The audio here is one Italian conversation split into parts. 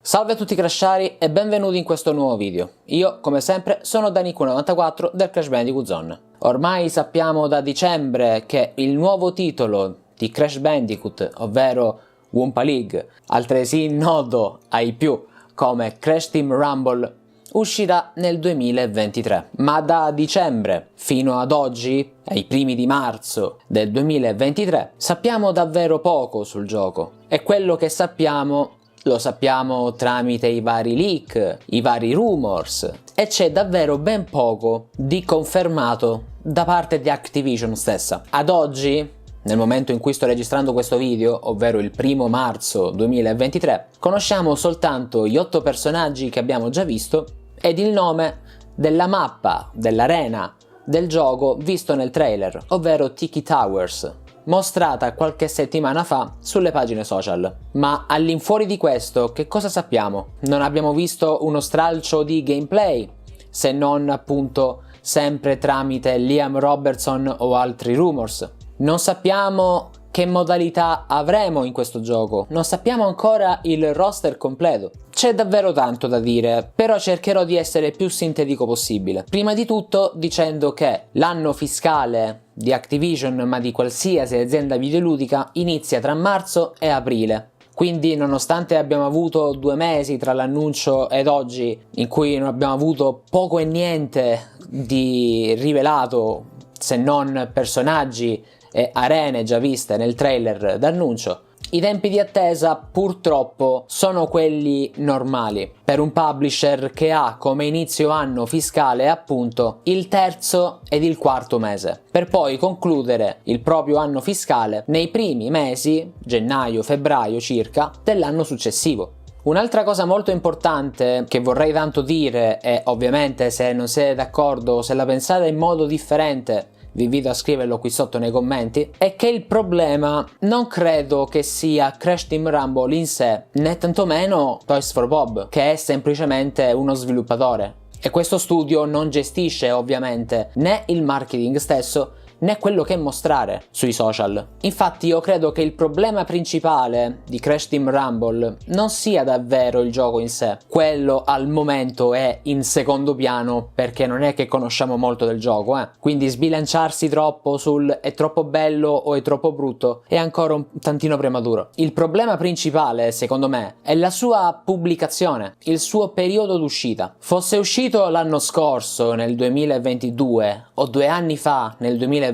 Salve a tutti crashari e benvenuti in questo nuovo video. Io, come sempre, sono Danico94 del Crash Bandicoot Zone. Ormai sappiamo da dicembre che il nuovo titolo di Crash Bandicoot, ovvero Wumpa League, altresì noto ai più come Crash Team Rumble, uscirà nel 2023. Ma da dicembre fino ad oggi, ai primi di marzo del 2023, sappiamo davvero poco sul gioco. E quello che sappiamo lo sappiamo tramite i vari leak, i vari rumors, e c'è davvero ben poco di confermato da parte di Activision stessa. Ad oggi, nel momento in cui sto registrando questo video, ovvero il 1° marzo 2023, conosciamo soltanto gli 8 personaggi che abbiamo già visto ed il nome della mappa, dell'arena, del gioco visto nel trailer, ovvero Tiki Towers, mostrata qualche settimana fa sulle pagine social. Ma all'infuori di questo, che cosa sappiamo? Non abbiamo visto uno stralcio di gameplay, se non appunto sempre tramite Liam Robertson o altri rumors. Non sappiamo che modalità avremo in questo gioco, non sappiamo ancora il roster completo. C'è davvero tanto da dire, però cercherò di essere più sintetico possibile. Prima di tutto dicendo che l'anno fiscale di Activision, ma di qualsiasi azienda videoludica, inizia tra marzo e aprile. Quindi, nonostante abbiamo avuto 2 mesi tra l'annuncio ed oggi, in cui non abbiamo avuto poco e niente di rivelato, se non personaggi e arene già viste nel trailer d'annuncio, i tempi di attesa purtroppo sono quelli normali per un publisher che ha come inizio anno fiscale appunto il 3° ed il 4° mese, per poi concludere il proprio anno fiscale nei primi mesi, gennaio-febbraio circa, dell'anno successivo. Un'altra cosa molto importante che vorrei tanto dire, e ovviamente se non siete d'accordo o se la pensate in modo differente vi invito a scriverlo qui sotto nei commenti, è che il problema non credo che sia Crash Team Rumble in sé, né tantomeno Toys for Bob, che è semplicemente uno sviluppatore. E questo studio non gestisce ovviamente né il marketing stesso, né quello che mostrare sui social. Infatti io credo che il problema principale di Crash Team Rumble non sia davvero il gioco in sé. Quello al momento è in secondo piano perché non è che conosciamo molto del gioco, quindi sbilanciarsi troppo sul è troppo bello o è troppo brutto è ancora un tantino prematuro. Il problema principale, secondo me, è la sua pubblicazione, il suo periodo d'uscita. Fosse uscito l'anno scorso, nel 2022, o 2 anni fa, nel 2021,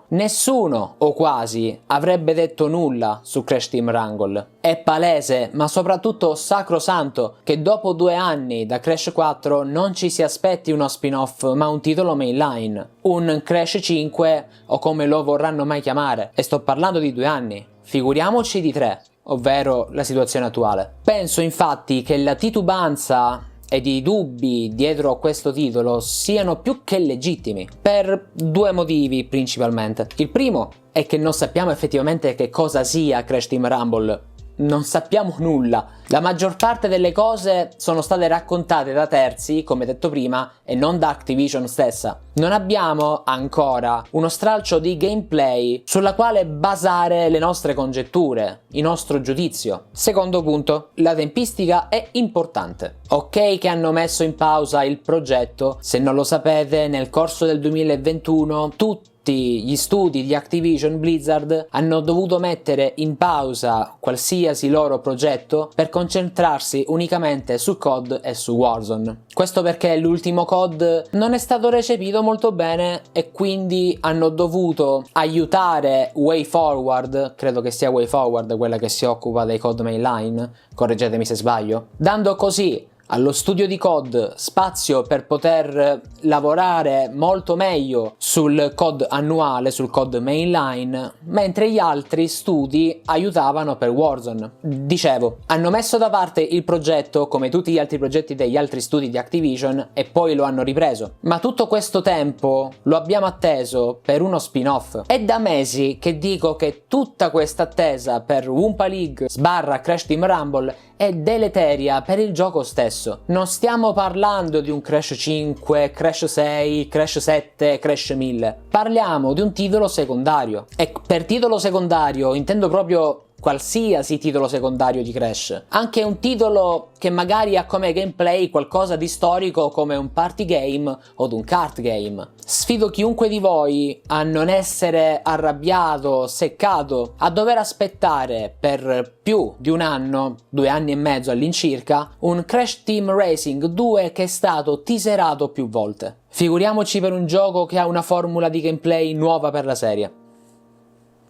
nessuno o quasi avrebbe detto nulla su Crash Team Rumble. È palese, ma soprattutto sacrosanto, che dopo 2 anni da Crash 4 non ci si aspetti uno spin-off ma un titolo mainline, un Crash 5 o come lo vorranno mai chiamare, e sto parlando di 2 anni, figuriamoci di 3, ovvero la situazione attuale. Penso infatti che la titubanza ed i dubbi dietro a questo titolo siano più che legittimi, per 2 motivi principalmente. Il primo è che non sappiamo effettivamente che cosa sia Crash Team Rumble, non sappiamo nulla. La maggior parte delle cose sono state raccontate da terzi, come detto prima, e non da Activision stessa. Non abbiamo ancora uno stralcio di gameplay sulla quale basare le nostre congetture, il nostro giudizio. Secondo punto, la tempistica è importante. Ok che hanno messo in pausa il progetto, se non lo sapete, nel corso del 2021 tutti gli studi di Activision Blizzard hanno dovuto mettere in pausa qualsiasi loro progetto per concentrarsi unicamente su COD e su Warzone. Questo perché l'ultimo COD non è stato recepito molto bene e quindi hanno dovuto aiutare WayForward, credo che sia WayForward quella che si occupa dei COD mainline, correggetemi se sbaglio, dando così allo studio di COD spazio per poter lavorare molto meglio sul COD annuale, sul COD mainline, mentre gli altri studi aiutavano per Warzone. Dicevo, hanno messo da parte il progetto come tutti gli altri progetti degli altri studi di Activision e poi lo hanno ripreso. Ma tutto questo tempo lo abbiamo atteso per uno spin-off. È da mesi che dico che tutta questa attesa per Wumpa League / Crash Team Rumble è deleteria per il gioco stesso. Non stiamo parlando di un Crash 5, Crash 6, Crash 7, Crash 1000. Parliamo di un titolo secondario. E per titolo secondario intendo proprio qualsiasi titolo secondario di Crash, anche un titolo che magari ha come gameplay qualcosa di storico come un party game o un kart game. Sfido chiunque di voi a non essere arrabbiato, seccato, a dover aspettare per più di un anno, 2 anni e mezzo all'incirca, un Crash Team Racing 2 che è stato teaserato più volte. Figuriamoci per un gioco che ha una formula di gameplay nuova per la serie.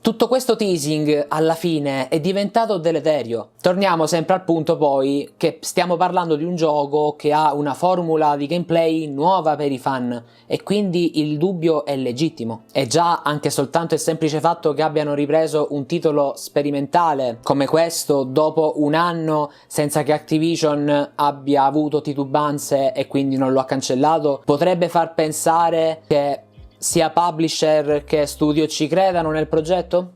Tutto questo teasing alla fine è diventato deleterio. Torniamo sempre al punto poi che stiamo parlando di un gioco che ha una formula di gameplay nuova per i fan e quindi il dubbio è legittimo. E già anche soltanto il semplice fatto che abbiano ripreso un titolo sperimentale come questo dopo un anno senza che Activision abbia avuto titubanze e quindi non lo ha cancellato potrebbe far pensare che sia publisher che studio ci credano nel progetto?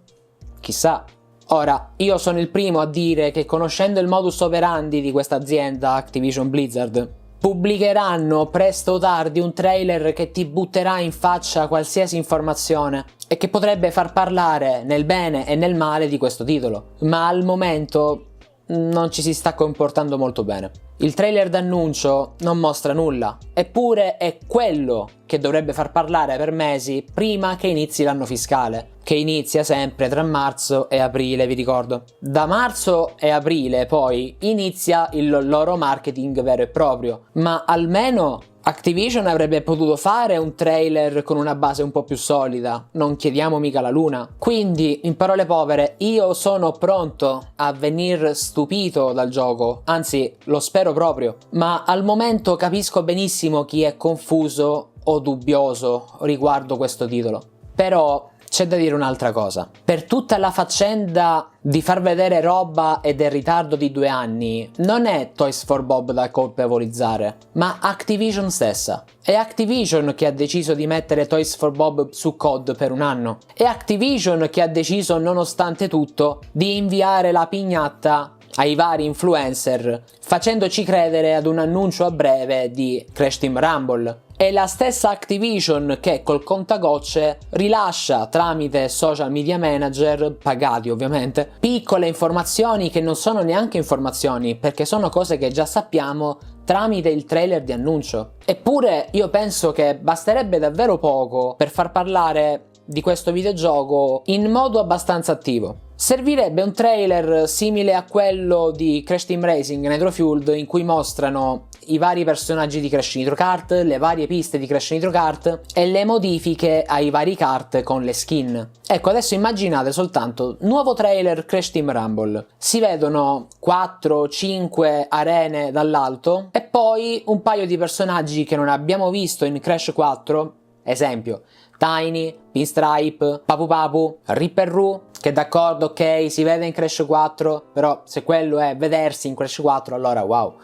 Chissà. Ora, io sono il primo a dire che conoscendo il modus operandi di questa azienda, Activision Blizzard, pubblicheranno presto o tardi un trailer che ti butterà in faccia qualsiasi informazione e che potrebbe far parlare nel bene e nel male di questo titolo. Ma al momento non ci si sta comportando molto bene. Il trailer d'annuncio non mostra nulla, eppure è quello che dovrebbe far parlare per mesi prima che inizi l'anno fiscale, che inizia sempre tra marzo e aprile, vi ricordo. Da marzo e aprile poi inizia il loro marketing vero e proprio, ma almeno Activision avrebbe potuto fare un trailer con una base un po' più solida, non chiediamo mica la luna. Quindi, in parole povere, io sono pronto a venir stupito dal gioco, anzi lo spero proprio, ma al momento capisco benissimo chi è confuso o dubbioso riguardo questo titolo. Però c'è da dire un'altra cosa. Per tutta la faccenda di far vedere roba e del ritardo di 2 anni, non è Toys for Bob da colpevolizzare, ma Activision stessa. È Activision che ha deciso di mettere Toys for Bob su COD per un anno. È Activision che ha deciso, nonostante tutto, di inviare la pignatta ai vari influencer, facendoci credere ad un annuncio a breve di Crash Team Rumble. È la stessa Activision che col contagocce rilascia tramite social media manager, pagati ovviamente, piccole informazioni che non sono neanche informazioni perché sono cose che già sappiamo tramite il trailer di annuncio. Eppure io penso che basterebbe davvero poco per far parlare di questo videogioco in modo abbastanza attivo. Servirebbe un trailer simile a quello di Crash Team Racing Nitro Fueled in cui mostrano i vari personaggi di Crash Nitro Kart, le varie piste di Crash Nitro Kart e le modifiche ai vari kart con le skin. Ecco, adesso immaginate soltanto nuovo trailer Crash Team Rumble. Si vedono 4-5 arene dall'alto e poi un paio di personaggi che non abbiamo visto in Crash 4, esempio Tiny, Pinstripe, Papu Papu, Ripper Roo, che d'accordo, ok, si vede in Crash 4, però se quello è vedersi in Crash 4, allora wow.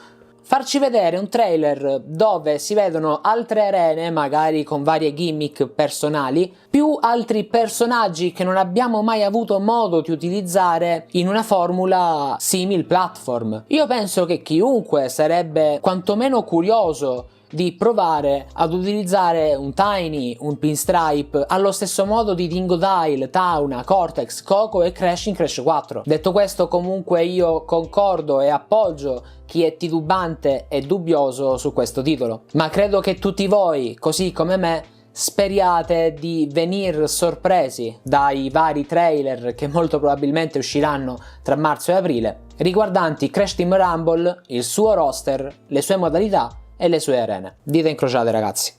Farci vedere un trailer dove si vedono altre arene, magari con varie gimmick personali, più altri personaggi che non abbiamo mai avuto modo di utilizzare in una formula simil platform. Io penso che chiunque sarebbe quantomeno curioso di provare ad utilizzare un Tiny, un Pinstripe, allo stesso modo di Dingodile, Tauna, Cortex, Coco e Crash in Crash 4. Detto questo, comunque io concordo e appoggio chi è titubante e dubbioso su questo titolo, ma credo che tutti voi, così come me, speriate di venir sorpresi dai vari trailer che molto probabilmente usciranno tra marzo e aprile, riguardanti Crash Team Rumble, il suo roster, le sue modalità e le sue arene. Dita incrociate, ragazzi.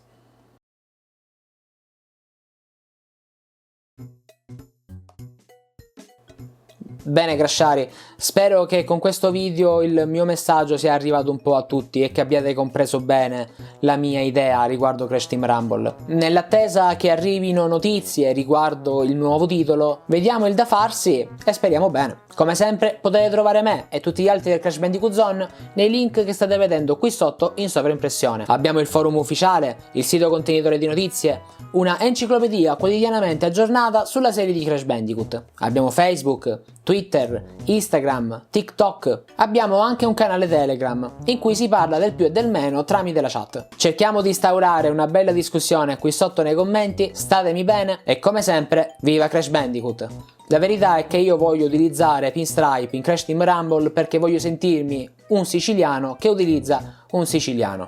Bene Crashari, spero che con questo video il mio messaggio sia arrivato un po' a tutti e che abbiate compreso bene la mia idea riguardo Crash Team Rumble. Nell'attesa che arrivino notizie riguardo il nuovo titolo, vediamo il da farsi e speriamo bene. Come sempre potete trovare me e tutti gli altri del Crash Bandicoot Zone nei link che state vedendo qui sotto in sovraimpressione. Abbiamo il forum ufficiale, il sito contenitore di notizie, una enciclopedia quotidianamente aggiornata sulla serie di Crash Bandicoot. Abbiamo Facebook, Twitter, Instagram, TikTok. Abbiamo anche un canale Telegram in cui si parla del più e del meno tramite la chat. Cerchiamo di instaurare una bella discussione qui sotto nei commenti, statemi bene e come sempre viva Crash Bandicoot! La verità è che io voglio utilizzare Pinstripe in Crash Team Rumble perché voglio sentirmi un siciliano che utilizza un siciliano.